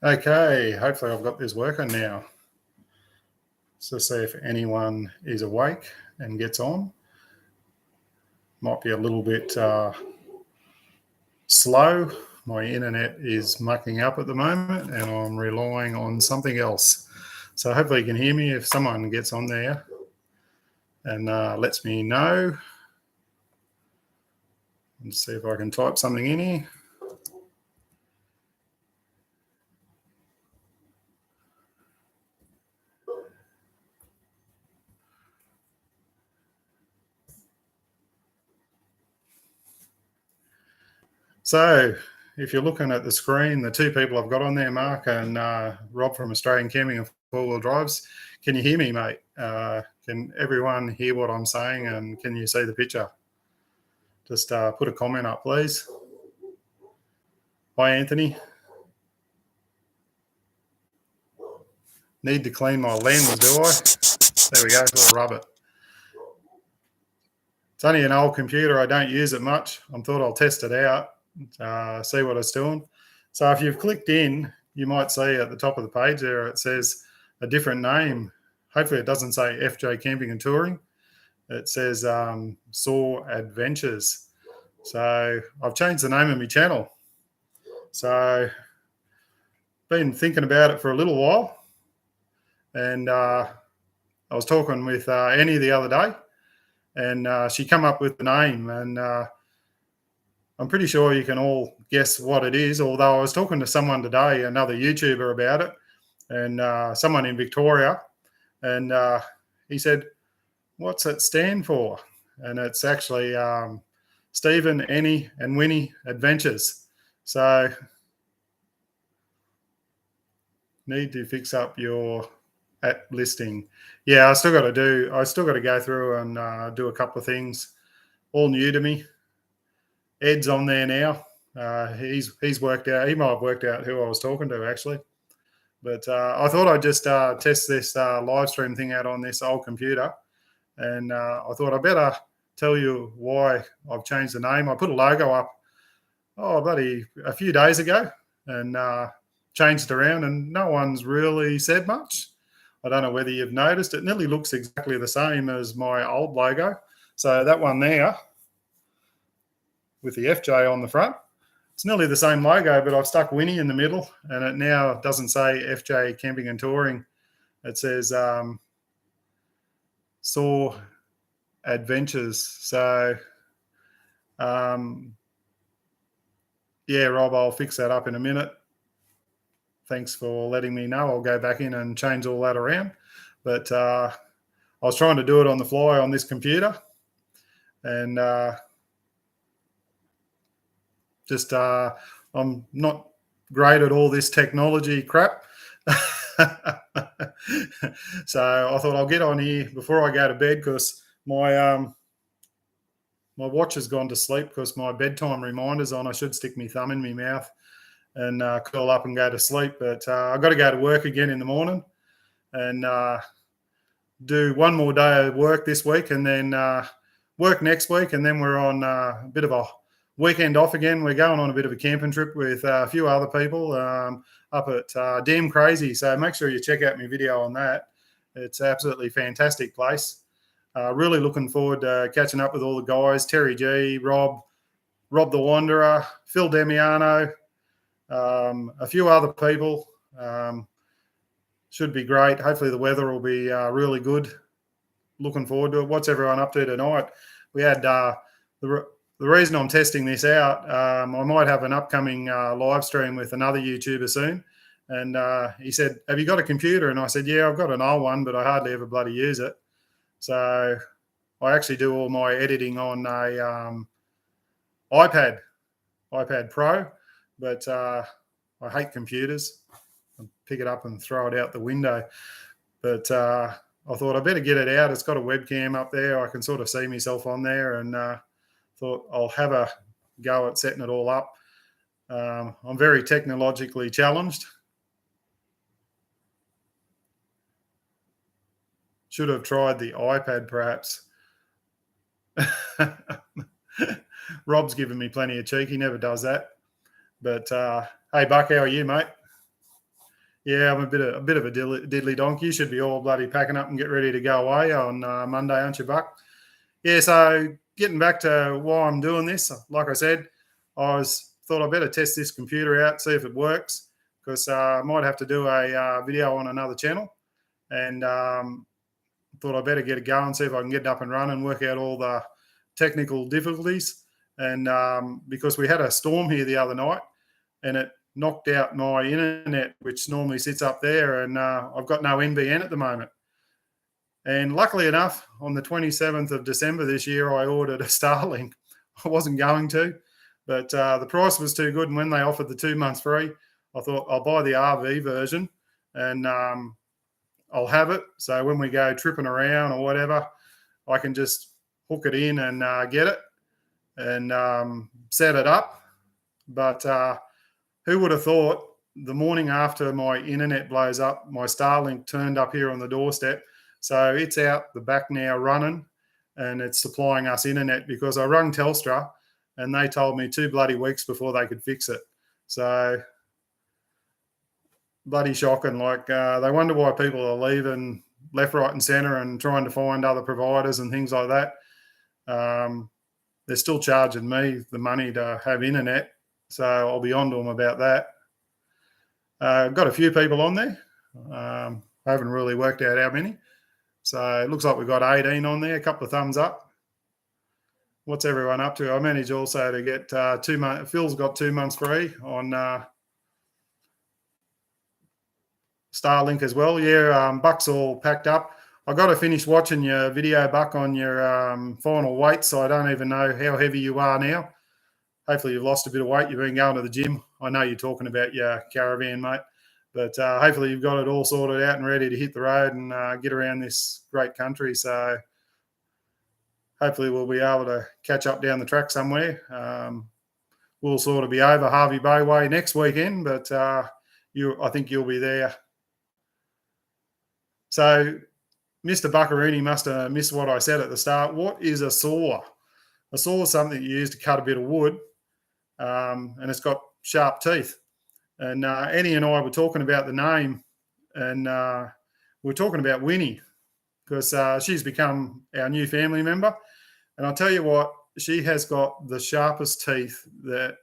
Okay, hopefully I've got this working now. So see if anyone is awake and gets on. Might be a little bit slow. My internet is mucking up at the moment and I'm relying on something else. So hopefully you can hear me if someone gets on there and lets me know. Let's see if I can type something in here. So if you're looking at the screen, the two people I've got on there, Mark and Rob from Australian Camping and Four-Wheel Drives, can you hear me, mate? Can everyone hear what I'm saying and can you see the picture? Just put a comment up, please. Hi, Anthony. Need to clean my lens, do I? There we go, I'll rub it. It's only an old computer. I don't use it much. I thought I'll test it out, see what it's doing. So if you've clicked in, you might see at the top of the page there, it says a different name. Hopefully it doesn't say FJ Camping and Touring. It says S.A.W Adventures. So I've changed the name of my channel. So been thinking about it for a little while. And I was talking with Annie the other day and she come up with the name and I'm pretty sure you can all guess what it is, although I was talking to someone today, another YouTuber, about it, and someone in Victoria, and he said, what's it stand for? And it's actually Stephen, Annie and Winnie Adventures. So need to fix up your at listing. Yeah, I still got to go through and do a couple of things, all new to me. Ed's on there now. He's worked out. He might have worked out who I was talking to actually. But I thought I'd just test this live stream thing out on this old computer, and I thought I better tell you why I've changed the name. I put a logo up, bloody a few days ago, and changed it around, and no one's really said much. I don't know whether you've noticed. It nearly looks exactly the same as my old logo. So that one there, with the FJ on the front. It's nearly the same logo, but I've stuck Winnie in the middle, and it now doesn't say FJ Camping and Touring. It says S.A.W Adventures. So, yeah, Rob, I'll fix that up in a minute. Thanks for letting me know. I'll go back in and change all that around. But I was trying to do it on the fly on this computer, and I'm not great at all this technology crap. So I thought I'll get on here before I go to bed, because my watch has gone to sleep because my bedtime reminder's on. I should stick my thumb in my mouth and curl up and go to sleep. But I've got to go to work again in the morning and do one more day of work this week, and then work next week, and then we're on a bit of a weekend off again. We're going on a bit of a camping trip with a few other people up at Damn Crazy. So make sure you check out my video on that. It's an absolutely fantastic place. Really looking forward to catching up with all the guys, Terry G, Rob the Wanderer, Phil Demiano, a few other people. Should be great. Hopefully the weather will be really good. Looking forward to it. What's everyone up to tonight? We had the reason I'm testing this out, I might have an upcoming live stream with another YouTuber soon. And he said, have you got a computer? And I said, yeah, I've got an old one, but I hardly ever bloody use it. So I actually do all my editing on a iPad Pro, but I hate computers. I pick it up and throw it out the window. But I thought I better get it out. It's got a webcam up there. I can sort of see myself on there, and thought I'll have a go at setting it all up. I'm very technologically challenged. Should have tried the iPad perhaps. Rob's given me plenty of cheek. He never does that. But hey, Buck, how are you, mate? Yeah, I'm a bit of a diddly donkey. You should be all bloody packing up and get ready to go away on Monday, aren't you, Buck? Yeah. So getting back to why I'm doing this, like I said, thought I better test this computer out, see if it works, because I might have to do a video on another channel, and thought I better get it going, see if I can get it up and running, work out all the technical difficulties, and because we had a storm here the other night, and it knocked out my internet, which normally sits up there, and I've got no NBN at the moment. And luckily enough, on the 27th of December this year, I ordered a Starlink. I wasn't going to, but the price was too good. And when they offered the 2 months free, I thought I'll buy the RV version, and I'll have it. So when we go tripping around or whatever, I can just hook it in and get it and set it up. But who would have thought the morning after my internet blows up, my Starlink turned up here on the doorstep. So it's out the back now running, and it's supplying us internet, because I rung Telstra and they told me 2 bloody weeks before they could fix it. So bloody shocking. Like they wonder why people are leaving left, right, and centre and trying to find other providers and things like that. They're still charging me the money to have internet, so I'll be on to them about that. Got a few people on there. I haven't really worked out how many. So it looks like we've got 18 on there, a couple of thumbs up. What's everyone up to? I managed also to get 2 months. Phil's got 2 months free on Starlink as well. Yeah, Buck's all packed up. I got to finish watching your video, Buck, on your final weight, so I don't even know how heavy you are now. Hopefully you've lost a bit of weight. You've been going to the gym. I know you're talking about your caravan, mate, but hopefully you've got it all sorted out and ready to hit the road and get around this great country. So hopefully we'll be able to catch up down the track somewhere. We'll sort of be over Harvey Bay way next weekend, but I think you'll be there. So Mr. Buckaroony must have missed what I said at the start. What is a saw? A saw is something you use to cut a bit of wood, and it's got sharp teeth. And Annie and I were talking about the name, and we're talking about Winnie, because she's become our new family member. And I'll tell you what, she has got the sharpest teeth that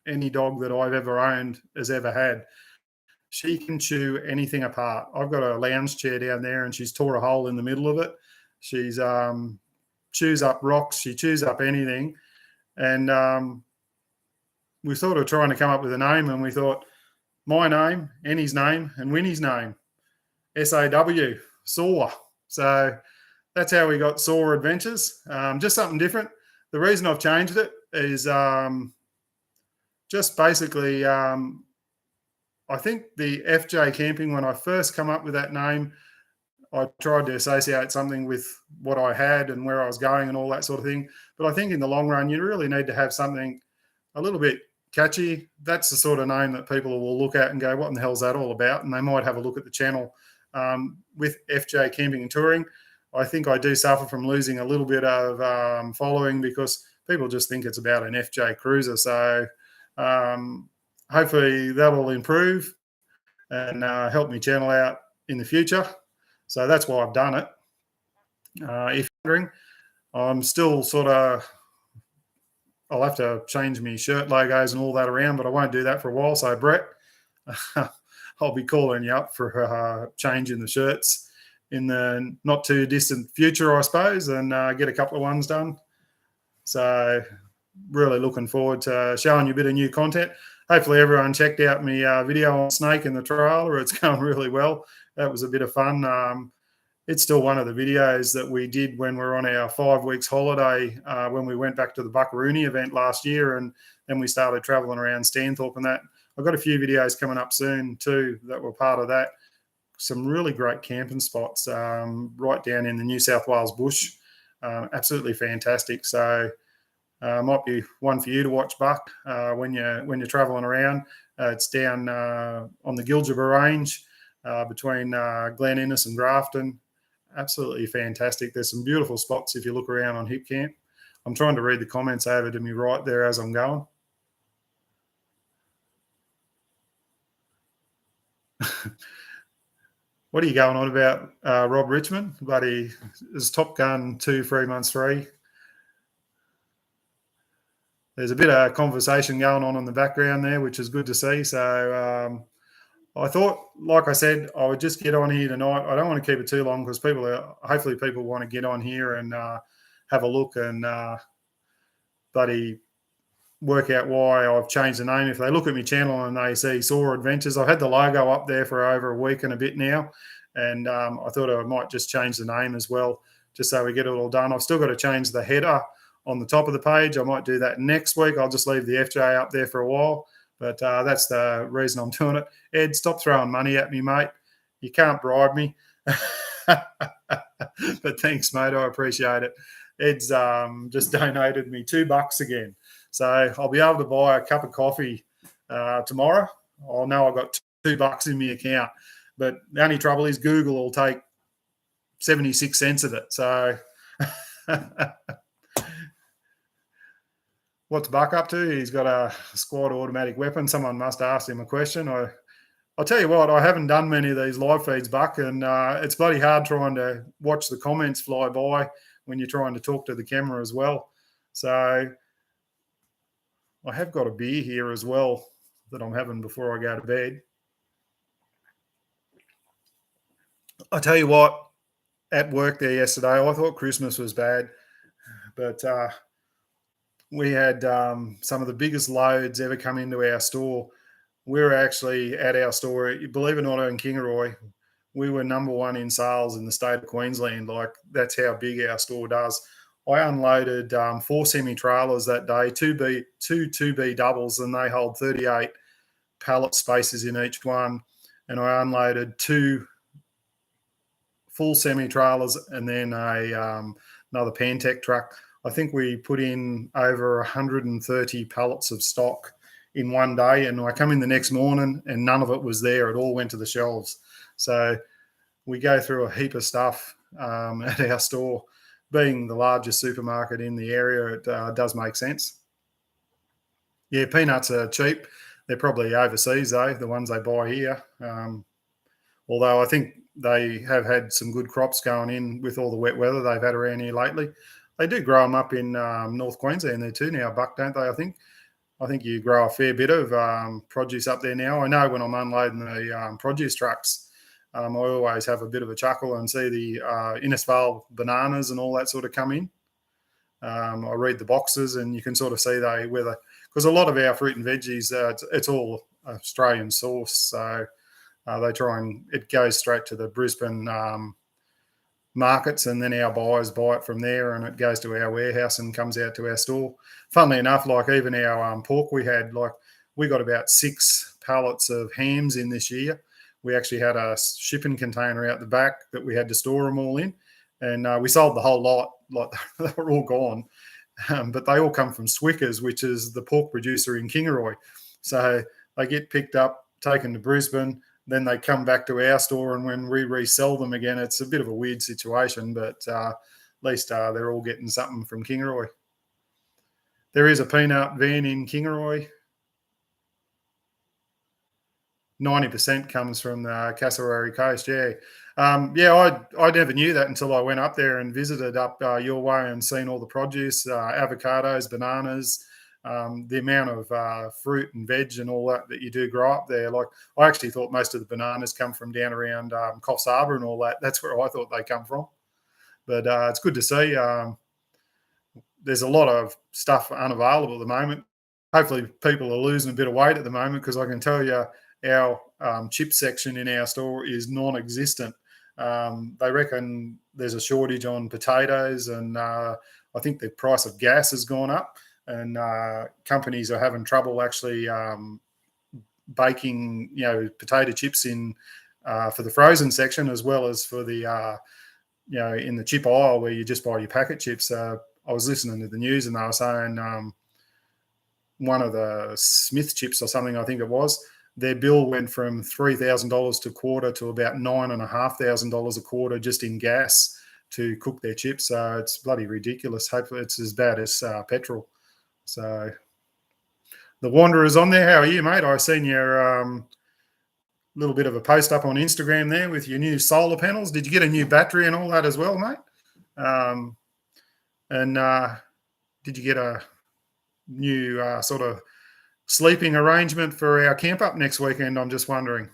any dog that I've ever owned has ever had. She can chew anything apart. I've got a lounge chair down there, and she's tore a hole in the middle of it. She's chews up rocks. She chews up anything. And we sort of trying to come up with a name, and we thought my name, Annie's name, and Winnie's name, S.A.W, Saw. So that's how we got Saw Adventures. Just something different. The reason I've changed it is just basically I think the FJ Camping, when I first come up with that name, I tried to associate something with what I had and where I was going and all that sort of thing. But I think in the long run, you really need to have something a little bit catchy. That's the sort of name that people will look at and go, what in the hell's that all about? And they might have a look at the channel. With FJ Camping and Touring, I think I do suffer from losing a little bit of following, because people just think it's about an FJ Cruiser. So hopefully that will improve and help me channel out in the future. So that's why I've done it. If you're wondering, I'm still sort of, I'll have to change my shirt logos and all that around, but I won't do that for a while. So Brett, I'll be calling you up for changing the shirts in the not too distant future, I suppose, and get a couple of ones done. So really looking forward to showing you a bit of new content. Hopefully everyone checked out my video on Snake in the trailer. It's going really well. That was a bit of fun. It's still one of the videos that we did when we were on our 5 weeks holiday, when we went back to the Buckaroony event last year, and then we started traveling around Stanthorpe and that. I've got a few videos coming up soon too that were part of that. Some really great camping spots right down in the New South Wales bush. Absolutely fantastic. So might be one for you to watch, Buck, when you're traveling around. It's down on the Gilgibba Range between Glen Innes and Grafton. Absolutely fantastic. There's some beautiful spots if you look around on Hip Camp. I'm trying to read the comments over to me right there as I'm going. What are you going on about, Rob Richmond? Bloody is Top Gun 2 3 months free. There's a bit of conversation going on in the background there, which is good to see. So I thought, like I said, I would just get on here tonight. I don't want to keep it too long because hopefully people want to get on here and have a look and bloody work out why I've changed the name. If they look at my channel and they see Saw Adventures, I've had the logo up there for over a week and a bit now, and I thought I might just change the name as well, just so we get it all done. I've still got to change the header on the top of the page. I might do that next week. I'll just leave the FJ up there for a while, but that's the reason I'm doing it. Ed, stop throwing money at me, mate. You can't bribe me. But thanks, mate. I appreciate it. Ed's just donated me $2 again. So I'll be able to buy a cup of coffee tomorrow. I'll know I've got $2 in my account. But the only trouble is Google will take 76 cents of it. So what's Buck up to? He's got a squad automatic weapon. Someone must ask him a question. I'll tell you what, I haven't done many of these live feeds, Buck, and it's bloody hard trying to watch the comments fly by when you're trying to talk to the camera as well. So I have got a beer here as well that I'm having before I go to bed. I tell you what, at work there yesterday, I thought Christmas was bad, but we had some of the biggest loads ever come into our store. We're actually at our store, believe it or not, in Kingaroy, we were number one in sales in the state of Queensland. Like, that's how big our store does. I unloaded 4 semi-trailers that day, two 2B doubles, and they hold 38 pallet spaces in each one. And I unloaded 2 full semi-trailers and then another Pantech truck. I think we put in over 130 pallets of stock in one day, and I come in the next morning and none of it was there. It all went to the shelves. So we go through a heap of stuff at our store. Being the largest supermarket in the area, it does make sense. Yeah, peanuts are cheap. They're probably overseas, though, the ones they buy here. Although I think they have had some good crops going in with all the wet weather they've had around here lately. They do grow them up in North Queensland there too now, Buck, don't they, I think? I think you grow a fair bit of produce up there now. I know when I'm unloading the produce trucks, I always have a bit of a chuckle and see the Innisfail bananas and all that sort of come in. I read the boxes and you can sort of see because a lot of our fruit and veggies, it's all Australian source. So they try and it goes straight to the Brisbane markets, and then our buyers buy it from there and it goes to our warehouse and comes out to our store. Funnily enough, like even our pork we got about 6 pallets of hams in this year. We actually had a shipping container out the back that we had to store them all in, and we sold the whole lot. Like, they were all gone, but they all come from Swickers, which is the pork producer in Kingaroy. So they get picked up, taken to Brisbane, then they come back to our store, and when we resell them again, it's a bit of a weird situation, but at least they're all getting something from Kingaroy. There is a peanut van in Kingaroy. 90% comes from the Cassowary Coast, yeah. I never knew that until I went up there and visited up your way and seen all the produce, avocados, bananas, the amount of fruit and veg and all that you do grow up there. Like, I actually thought most of the bananas come from down around Coffs Harbour and all that. That's where I thought they come from. But it's good to see. There's a lot of stuff unavailable at the moment. Hopefully people are losing a bit of weight at the moment, because I can tell you our chip section in our store is non-existent. They reckon there's a shortage on potatoes, and I think the price of gas has gone up, and companies are having trouble actually baking, potato chips in for the frozen section, as well as for the in the chip aisle where you just buy your packet chips. I was listening to the news and they were saying one of the Smith chips or something, I think it was, their bill went from $3,000 a quarter to about $9,500 a quarter just in gas to cook their chips. So it's bloody ridiculous. Hopefully it's as bad as petrol. So the Wanderer's on there. How are you, mate? I've seen your little bit of a post up on Instagram there with your new solar panels. Did you get a new battery and all that as well, mate? And did you get a new sort of sleeping arrangement for our camp up next weekend? I'm just wondering.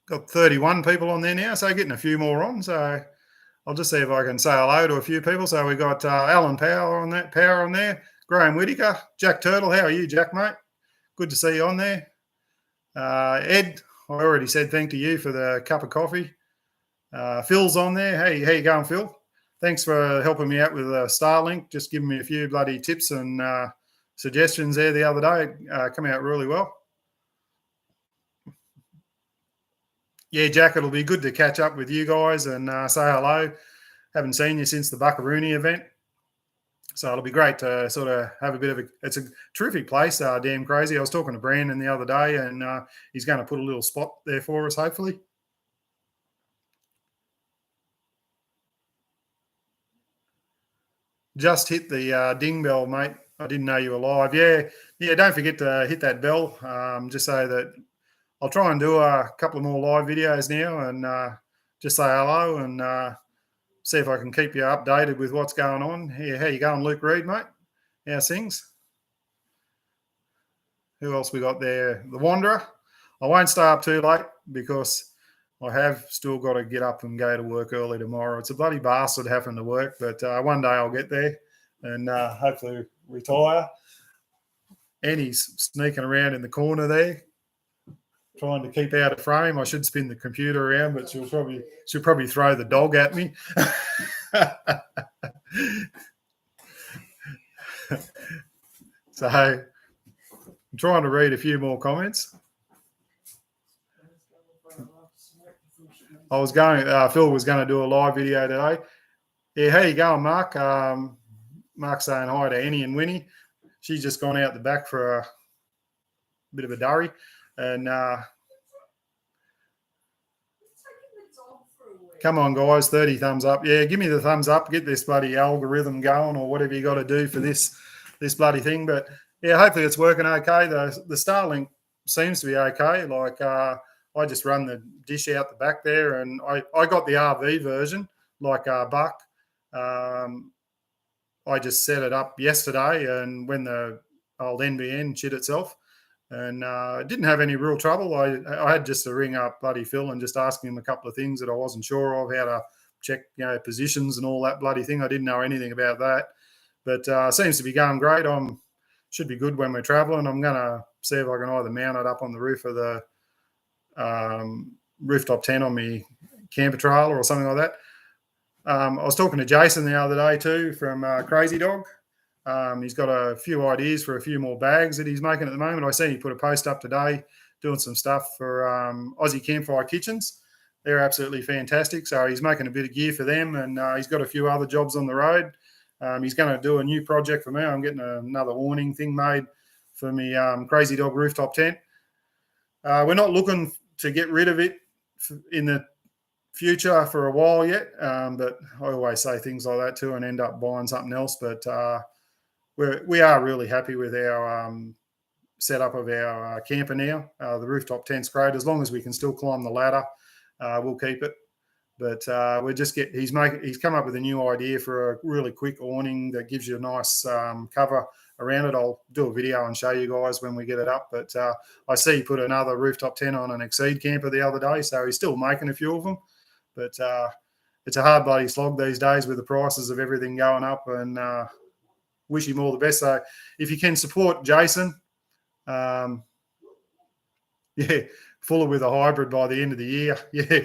Got 31 people on there now, so getting a few more on. So I'll just see if I can say hello to a few people. So we got Alan Power on there, Graham Whitaker, Jack Turtle. How are you, Jack, mate? Good to see you on there. Ed, I already said thank to you for the cup of coffee. Phil's on there. Hey, how you going, Phil? Thanks for helping me out with Starlink. Just giving me a few bloody tips and suggestions there the other day. Come out really well. Yeah, Jack, it'll be good to catch up with you guys and say hello. Haven't seen you since the Buckaroony event. So it'll be great to sort of have a bit of it's a terrific place, damn crazy. I was talking to Brandon the other day and he's going to put a little spot there for us, hopefully. Just hit the ding bell, mate. I didn't know you were live. Yeah, don't forget to hit that bell just so that I'll try and do a couple of more live videos now and just say hello and see if I can keep you updated with what's going on. Here, how you going, Luke Reed, mate? How's things? Who else we got there? The Wanderer. I won't stay up too late because I have still got to get up and go to work early tomorrow. It's a bloody bastard having to work, but one day I'll get there and hopefully retire. Annie's sneaking around in the corner there, trying to keep out of frame. I should spin the computer around, but she'll probably throw the dog at me. So I'm trying to read a few more comments. Phil was going to do a live video today. Yeah, how you going, Mark? Mark's saying hi to Annie and Winnie. She's just gone out the back for a bit of a durry. And come on, guys, 30 thumbs up. Yeah, give me the thumbs up. Get this bloody algorithm going or whatever you got to do for this bloody thing. But, yeah, hopefully it's working okay. The Starlink seems to be okay. Like I just run the dish out the back there and I got the RV version like Buck. I just set it up yesterday and when the old NBN shit itself and didn't have any real trouble. I had just to ring up bloody Phil and just ask him a couple of things that I wasn't sure of, how to check positions and all that bloody thing. I didn't know anything about that. But seems to be going great. Should be good when we're traveling. I'm going to see if I can either mount it up on the roof of the rooftop tent on my camper trailer or something like that. I was talking to Jason the other day too from Crazy Dog. He's got a few ideas for a few more bags that he's making at the moment. I see he put a post up today doing some stuff for Aussie Campfire Kitchens. They're absolutely fantastic. So he's making a bit of gear for them and he's got a few other jobs on the road. He's going to do a new project for me. I'm getting another awning thing made for me Crazy Dog rooftop tent. We're not looking to get rid of it in the future for a while yet, but I always say things like that too and end up buying something else. But we are really happy with our setup of our camper now. The rooftop tent's great. As long as we can still climb the ladder, we'll keep it. But he's come up with a new idea for a really quick awning that gives you a nice cover around it. I'll do a video and show you guys when we get it up. But I see he put another rooftop tent on an Exceed camper the other day, so he's still making a few of them. But it's a hard bloody slog these days with the prices of everything going up and wish him all the best. So if you can support Jason, fuller with a hybrid by the end of the year. Yeah.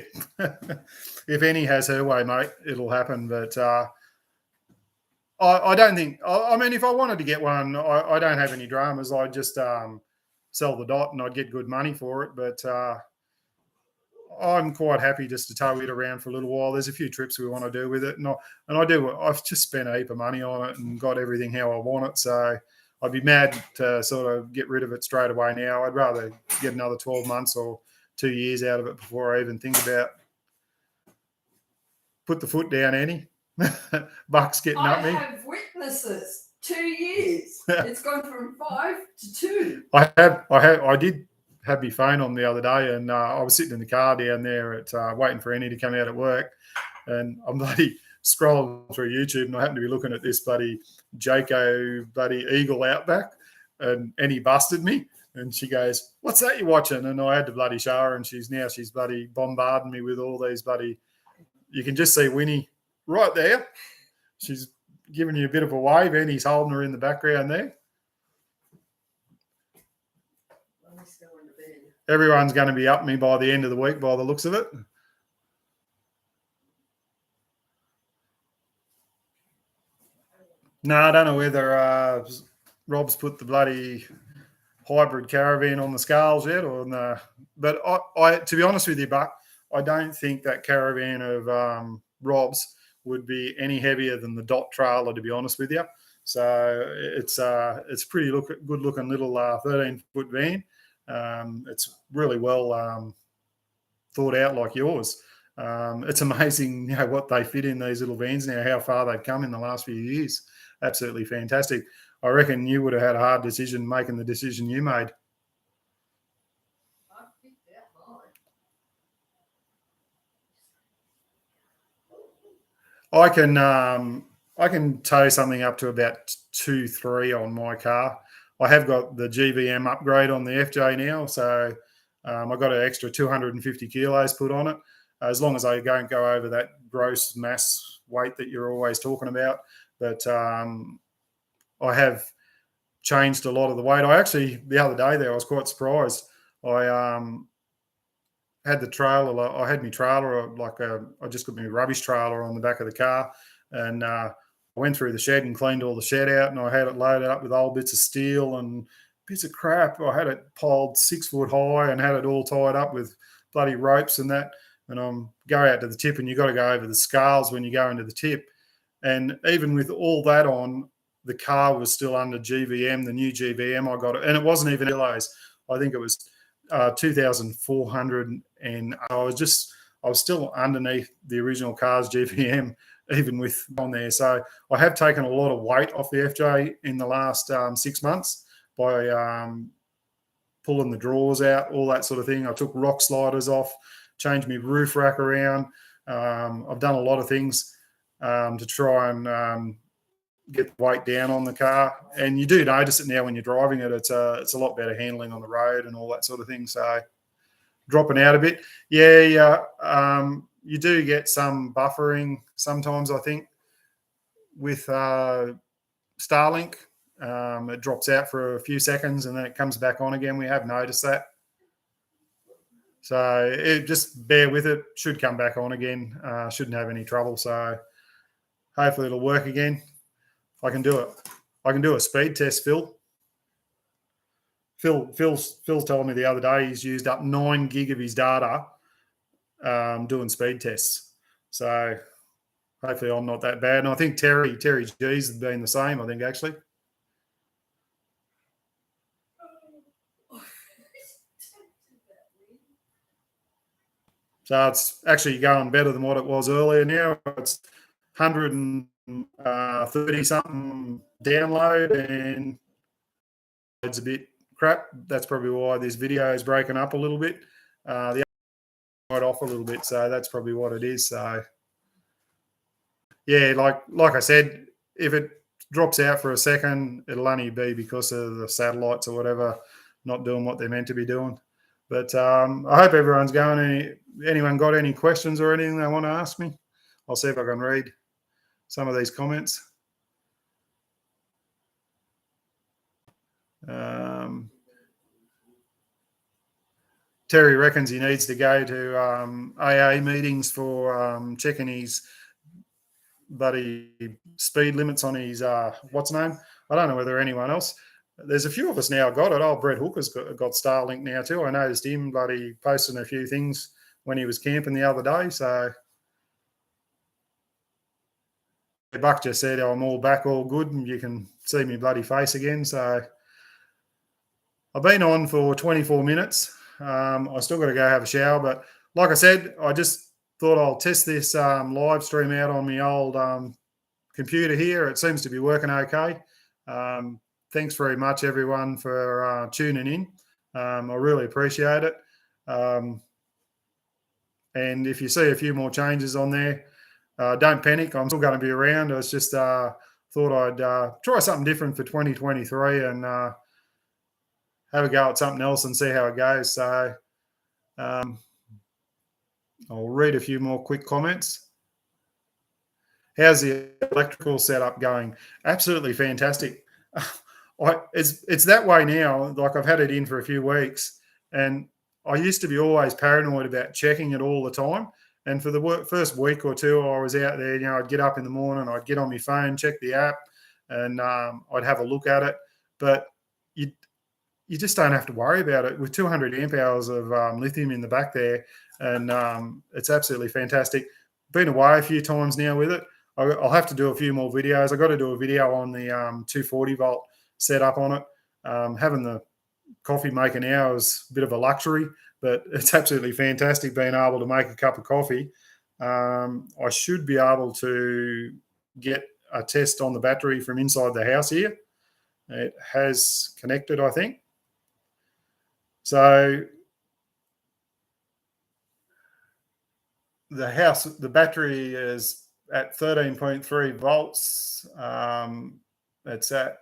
If any has her way, mate, it'll happen. But I don't think, I mean, if I wanted to get one, I don't have any dramas. I'd just sell the dot and I'd get good money for it. But I'm quite happy just to tow it around for a little while. There's a few trips we want to do with it. I've just spent a heap of money on it and got everything how I want it. So I'd be mad to sort of get rid of it straight away now. I'd rather get another 12 months or 2 years out of it before I even think about put the foot down, Annie. Buck's getting up me. I have witnesses 2 years. It's gone from 5 to 2. I did have my phone on the other day, and I was sitting in the car down there at waiting for Annie to come out at work, and I'm bloody scrolling through YouTube, and I happen to be looking at this bloody Jayco bloody Eagle Outback, and Annie busted me, and she goes, "What's that you're watching?" And I had to bloody show her, and she's bloody bombarding me with all these bloody. You can just see Winnie right there. She's giving you a bit of a wave, and he's holding her in the background there. Everyone's going to be up me by the end of the week by the looks of it. No, I don't know whether Rob's put the bloody hybrid caravan on the scales yet, or but I to be honest with you, Buck, I don't think that caravan of Rob's would be any heavier than the Dot trailer, to be honest with you. So it's pretty good looking little 13-foot van. It's really well thought out like yours. It's amazing, what they fit in these little vans now, how far they've come in the last few years. Absolutely fantastic. I reckon you would have had a hard decision making the decision you made. I can tow something up to about 2-3 on my car. I have got the GVM upgrade on the FJ now, so I got an extra 250 kilos put on it, as long as I don't go over that gross mass weight that you're always talking about. But I have changed a lot of the weight. I actually, the other day there, I was quite surprised. I had the trailer. I had my trailer, I just got my rubbish trailer on the back of the car, and I went through the shed and cleaned all the shed out, and I had it loaded up with old bits of steel and bits of crap. I had it piled 6 foot high and had it all tied up with bloody ropes and that. And go out to the tip, and you got to go over the scales when you go into the tip. And even with all that on, the car was still under GVM, the new GVM I got it, and it wasn't even kilos. I think it was 2,400, and I was still underneath the original car's GVM, even with on there. So I have taken a lot of weight off the FJ in the last 6 months by pulling the drawers out, all that sort of thing. I took rock sliders off, changed my roof rack around. I've done a lot of things to try and get the weight down on the car. And you do notice it now when you're driving it. It's a lot better handling on the road and all that sort of thing. So dropping out a bit. Yeah. You do get some buffering sometimes, I think, with Starlink. It drops out for a few seconds and then it comes back on again. We have noticed that. So just bear with it. Should come back on again. Shouldn't have any trouble. So hopefully it'll work again. I can do it. I can do a speed test, Phil. Phil's telling me the other day he's used up 9 gig of his data doing speed tests. So hopefully I'm not that bad. And I think Terry G's has been the same, I think, actually. So it's actually going better than what it was earlier now. It's 130 something download, and it's a bit crap. That's probably why this video is breaking up a little bit. The other off a little bit, so that's probably what it is. So yeah, like I said, if it drops out for a second, it'll only be because of the satellites or whatever not doing what they're meant to be doing. But I hope everyone's going. Anyone got any questions or anything they want to ask me? I'll see if I can read some of these comments. Terry reckons he needs to go to AA meetings for checking his bloody speed limits on his what's name. I don't know whether anyone else. There's a few of us now got it. Oh, Brett Hooker's got Starlink now too. I noticed him bloody posting a few things when he was camping the other day. So Buck just said, I'm all back, all good, and you can see me bloody face again. So I've been on for 24 minutes. I still got to go have a shower, but like I said, I just thought I'll test this live stream out on my old computer here. It seems to be working okay. Thanks very much, everyone, for tuning in. I really appreciate it. And if you see a few more changes on there, don't panic. I'm still going to be around. I was just thought I'd try something different for 2023 and have a go at something else and see how it goes. So I'll read a few more quick comments. How's the electrical setup going? Absolutely fantastic. It's that way now. Like I've had it in for a few weeks, and I used to be always paranoid about checking it all the time. And for the first week or two, I was out there. I'd get up in the morning, I'd get on my phone, check the app, and I'd have a look at it. But you just don't have to worry about it with 200 amp hours of lithium in the back there, and it's absolutely fantastic. Been away a few times now with it. I'll have to do a few more videos. I got to do a video on the 240 volt setup on it. Having the coffee maker now is a bit of a luxury, but it's absolutely fantastic being able to make a cup of coffee. I should be able to get a test on the battery from inside the house here. It has connected, I think. So the battery is at 13.3 volts. It's at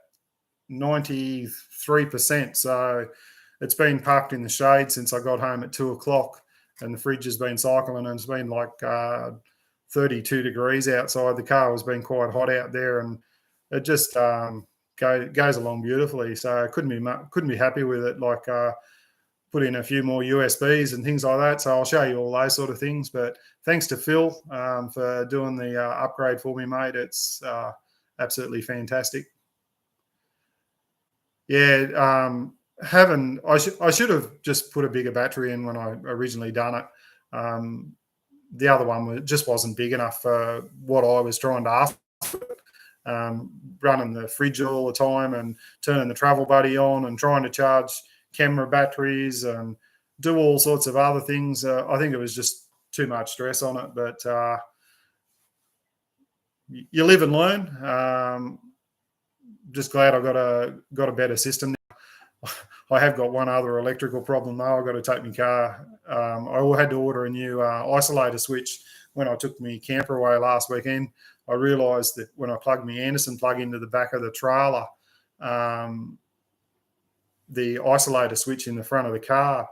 93%. So it's been parked in the shade since I got home at 2 o'clock, and the fridge has been cycling, and it's been like 32 degrees outside. The car has been quite hot out there, and it just goes along beautifully. So I couldn't be happy with it. Like put in a few more USBs and things like that. So I'll show you all those sort of things. But thanks to Phil for doing the upgrade for me, mate. It's absolutely fantastic. Yeah, I should have just put a bigger battery in when I originally done it. The other one just wasn't big enough for what I was trying to ask. Running the fridge all the time and turning the travel buddy on and trying to charge camera batteries and do all sorts of other things. I think it was just too much stress on it, but you live and learn. Just glad I got a better system now. I have got one other electrical problem though. I've got to take my car. I had to order a new isolator switch when I took my camper away last weekend. I realised that when I plugged my Anderson plug into the back of the trailer, the isolator switch in the front of the car,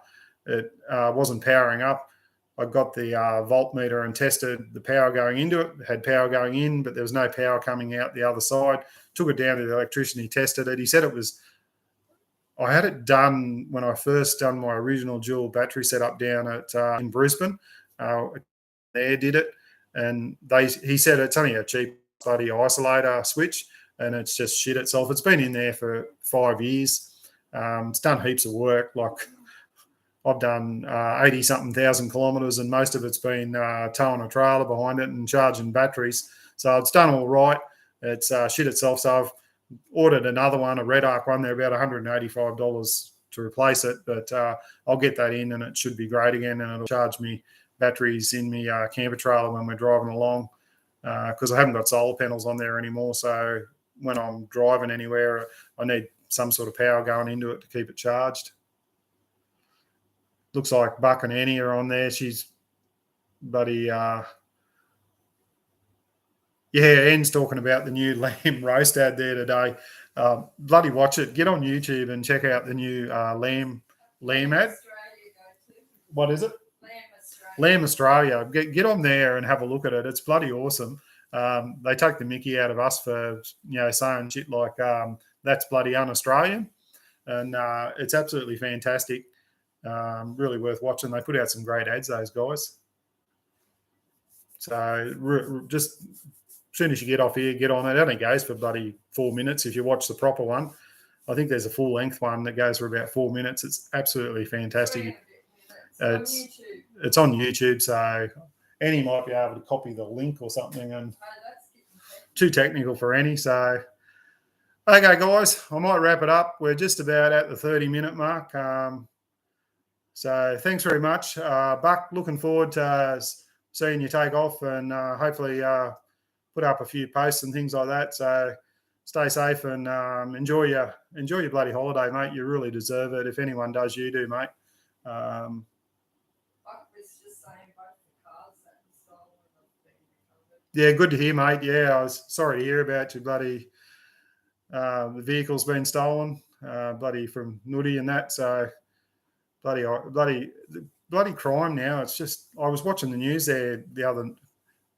it wasn't powering up. I got the voltmeter and tested the power going into it. It had power going in, but there was no power coming out the other side. Took it down to the electrician. He tested it. He said it was, I had it done when I first done my original dual battery setup down at in Brisbane. They did it, and he said it's only a cheap bloody isolator switch, and it's just shit itself. It's been in there for 5 years. It's done heaps of work. Like I've done 80 something thousand kilometres, and most of it's been towing a trailer behind it and charging batteries. So it's done all right. It's shit itself. So I've ordered another one, a Red Arc one. They're about $185 to replace it, but I'll get that in, and it should be great again, and it'll charge me batteries in my camper trailer when we're driving along, because I haven't got solar panels on there anymore. So when I'm driving anywhere, I need some sort of power going into it to keep it charged. Looks like Buck and Annie are on there. She's buddy. Ann's talking about the new lamb roast ad there today. Bloody watch it. Get on YouTube and check out the new lamb ad. What is it? Lamb Australia. Get on there and have a look at it. It's bloody awesome. They take the mickey out of us for saying shit like that's bloody un-Australian, and it's absolutely fantastic. Really worth watching. They put out some great ads, those guys. So just as soon as you get off here, get on it. It only goes for bloody 4 minutes if you watch the proper one. I think there's a full length one that goes for about 4 minutes. It's absolutely fantastic. It's on YouTube, so Annie might be able to copy the link or something, and too technical for Annie. So, okay, guys, I might wrap it up. We're just about at the 30-minute mark. So thanks very much. Buck, looking forward to seeing you take off, and hopefully put up a few posts and things like that. So stay safe and enjoy your bloody holiday, mate. You really deserve it. If anyone does, you do, mate. I was just saying both the cars that were stolen have been recovered. Yeah, good to hear, mate. Yeah, I was sorry to hear about your bloody the vehicle's been stolen, bloody from Nuddy and that. So bloody crime now. It's just I was watching the news there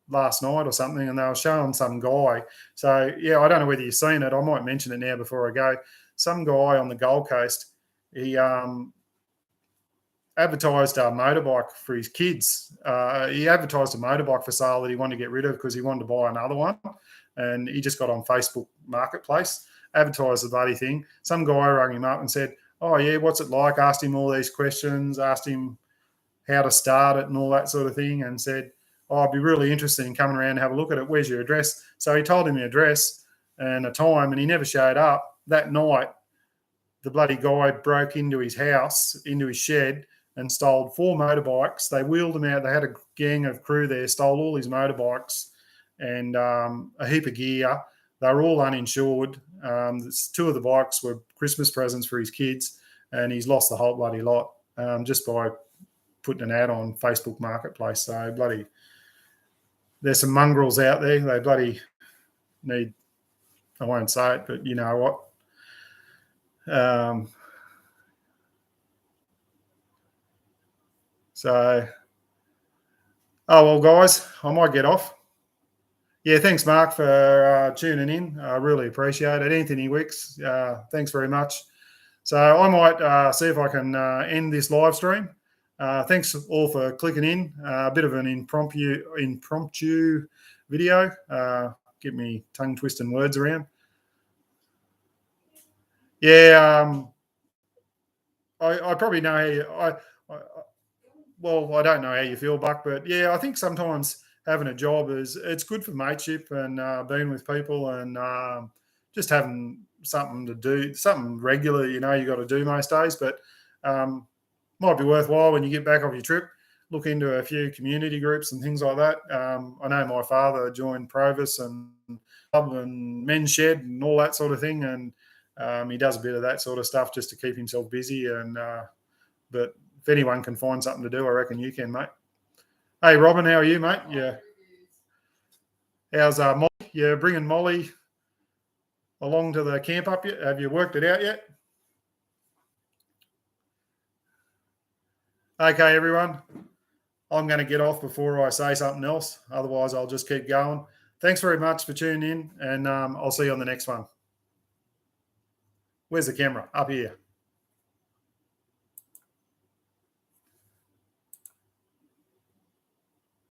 last night or something, and they were showing some guy. So yeah, I don't know whether you've seen it. I might mention it now before I go. Some guy on the Gold Coast, he advertised a motorbike for his kids. He advertised a motorbike for sale that he wanted to get rid of because he wanted to buy another one, and he just got on Facebook Marketplace, advertised the bloody thing. Some guy rang him up and said, "Oh yeah, what's it like?" Asked him all these questions, asked him how to start it and all that sort of thing, and said, "Oh, I'd be really interested in coming around and have a look at it. Where's your address?" So he told him the address and a time, and he never showed up. That night, the bloody guy broke into his house, into his shed, and stole 4 motorbikes. They wheeled them out. They had a gang of crew there, stole all his motorbikes and a heap of gear. They were all uninsured. 2 of the bikes were Christmas presents for his kids, and he's lost the whole bloody lot just by putting an ad on Facebook Marketplace. So bloody, there's some mongrels out there. They bloody need, I won't say it, but you know what? So, oh well, guys, I might get off. Yeah, thanks, Mark, for tuning in. I really appreciate it. Anthony Wicks, thanks very much. So I might see if I can end this live stream. Thanks all for clicking in. A bit of an impromptu video. Get me tongue twisting words around. Yeah, I probably know how you. Well, I don't know how you feel, Buck, but yeah, I think sometimes having a job it's good for mateship and being with people and just having something to do, something regular. You know, you got to do most days, but might be worthwhile when you get back off your trip. Look into a few community groups and things like that. I know my father joined Provis and Men's Shed and all that sort of thing, and he does a bit of that sort of stuff just to keep himself busy. And but if anyone can find something to do, I reckon you can, mate. Hey, Robin, how are you, mate? Yeah. How's Molly? You're bringing Molly along to the camp up yet? Have you worked it out yet? Okay, everyone. I'm going to get off before I say something else. Otherwise, I'll just keep going. Thanks very much for tuning in, and I'll see you on the next one. Where's the camera? Up here.